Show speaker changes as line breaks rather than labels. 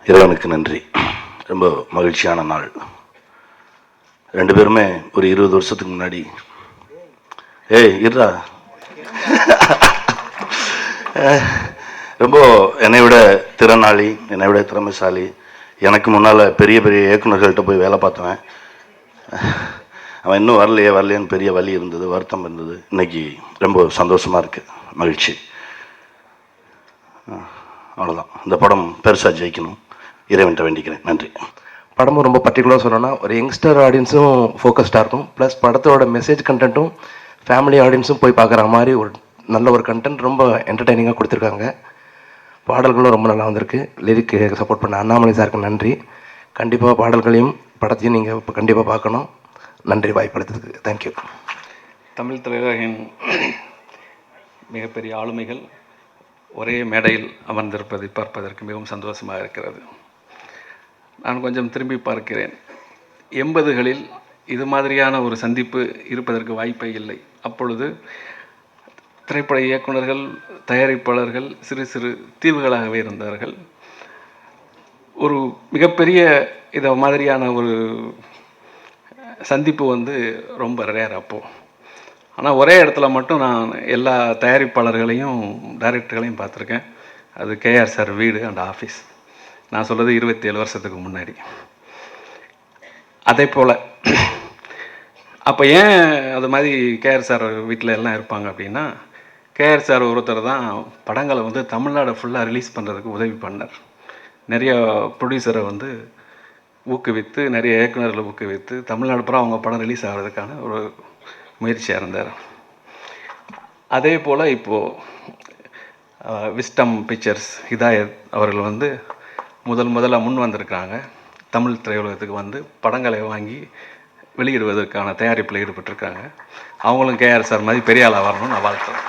இறைவனுக்கு நன்றி. ரொம்ப மகிழ்ச்சியான நாள். ரெண்டு பேருமே ஒரு 20 வருஷத்துக்கு முன்னாடி இருடா ரொம்ப என்னை விட திறனாளி, என்னை விட திறமைசாலி, எனக்கு முன்னால் பெரிய பெரிய இயக்குநர்கள்ட்ட போய் வேலை பார்த்தவன். அவன் இன்னும் வரலையேன்னு பெரிய வலி இருந்தது, வருத்தம் இருந்தது. இன்னைக்கு ரொம்ப சந்தோஷமாக இருக்குது, மகிழ்ச்சி. அவ்வளோதான். இந்த படம் பெருசாக ஜெயிக்கணும், இறைவன்ட்ட வேண்டிக்கிறேன். நன்றி.
படமும் ரொம்ப பர்டிகுலராக சொல்லணும்னா ஒரு யங்ஸ்டர் ஆடியன்ஸும் ஃபோக்கஸ்டாக இருக்கும், ப்ளஸ் படத்தோட மெசேஜ் கண்டென்ட்டும் ஃபேமிலி ஆடியன்ஸும் போய் பார்க்குற மாதிரி ஒரு நல்ல ஒரு கண்டென்ட் ரொம்ப என்டர்டெய்னிங்காக கொடுத்துருக்காங்க. பாடல்களும் ரொம்ப நல்லா வந்திருக்கு. லிரிக்கு சப்போர்ட் பண்ண அண்ணாமலை சாருக்கு நன்றி. கண்டிப்பாக பாடல்களையும் படத்தையும் நீங்கள் இப்போ கண்டிப்பாக பார்க்கணும். நன்றி வாய்ப்பளித்ததுக்கு. தேங்க்யூ.
தமிழ் திரையுலகின் மிகப்பெரிய ஆளுமைகள் ஒரே மேடையில் அமர்ந்திருப்பதை பார்ப்பதற்கு மிகவும் சந்தோஷமாக இருக்கிறது. நான் கொஞ்சம் திரும்பி பார்க்கிறேன். 80களில் இது மாதிரியான ஒரு சந்திப்பு இருப்பதற்கு வாய்ப்பே இல்லை. அப்பொழுது திரைப்பட இயக்குநர்கள், தயாரிப்பாளர்கள் சிறு சிறு தீவுகளாகவே இருந்தார்கள். ஒரு மிகப்பெரிய இதை மாதிரியான ஒரு சந்திப்பு ரொம்ப ரேர் அப்போது. ஆனால் ஒரே இடத்துல மட்டும் நான் எல்லா தயாரிப்பாளர்களையும் டைரக்டர்களையும் பார்த்துருக்கேன். அது கேஆர் சார் வீடு அண்ட் ஆஃபீஸ். நான் சொல்கிறது 27 வருஷத்துக்கு முன்னாடி. அதே போல் அப்போ ஏன் அது மாதிரி கேஆர் சார் வீட்டில் எல்லாம் இருப்பாங்க அப்படின்னா, கேஆர் சார் ஒருத்தர் தான் படங்களை தமிழ்நாடு ஃபுல்லாக ரிலீஸ் பண்ணுறதுக்கு உதவி பண்ணார். நிறைய ப்ரொடியூசரை ஊக்குவித்து, நிறைய இயக்குநர்களை ஊக்குவித்து தமிழ்நாடு பூரா அவங்க படம் ரிலீஸ் ஆகிறதுக்கான ஒரு முயற்சியாக இருந்தார். அதே போல் இப்போது விஸ்டம் பிக்சர்ஸ் ஹிதாயத் அவர்கள் முதல்ல முன் வந்திருக்காங்க. தமிழ் திரையுலகத்துக்கு படங்களை வாங்கி வெளியிடுவதற்கான தயாரிப்பில் ஈடுபட்டிருக்காங்க. அவங்களும் கேஆர் சார் மாதிரி பெரிய ஆளாக வரணும்னு நான் வாழ்த்துறேன்.